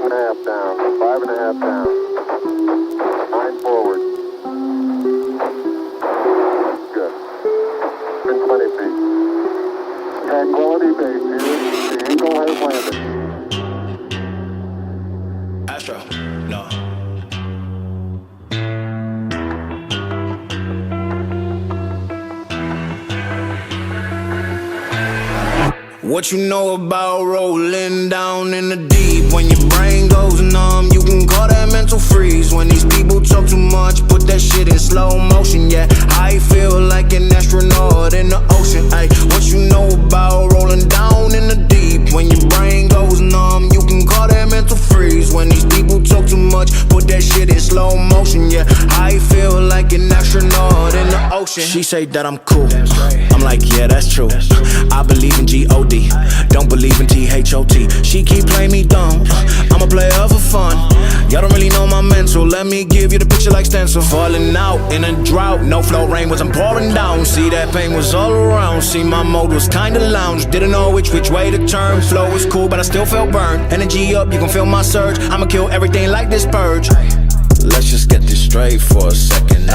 6.5 down, 5.5 down, 9 forward. Good. 20 feet. Tranquility Base here. The Eagle has landed. Astro, no. What you know about rolling down in the deep? When your brain goes numb, you can call that mental freeze. When these people talk too much, put that shit in slow motion. Yeah, I feel like an astronaut in the ocean. Ay, what you know about rolling down in the deep? When your brain goes numb, you can call that mental freeze. When these people talk too much, put that shit in slow motion. Yeah, I feel like an astronaut in the ocean. She say that I'm cool. I'm like, yeah, that's true. I believe in G-O-D, don't believe in T-H-O-T. She keep playing me dumb, I'm a player for fun. Y'all don't really know my mental, let me give you the picture like stencil. Falling out in a drought, no flow, rain wasn't pouring down. See, that pain was all around, see, my mode was kinda lounge. Didn't know which way to turn, flow was cool but I still felt burned. Energy up, you can feel my surge, I'ma kill everything like this purge. Let's just get this straight for a second.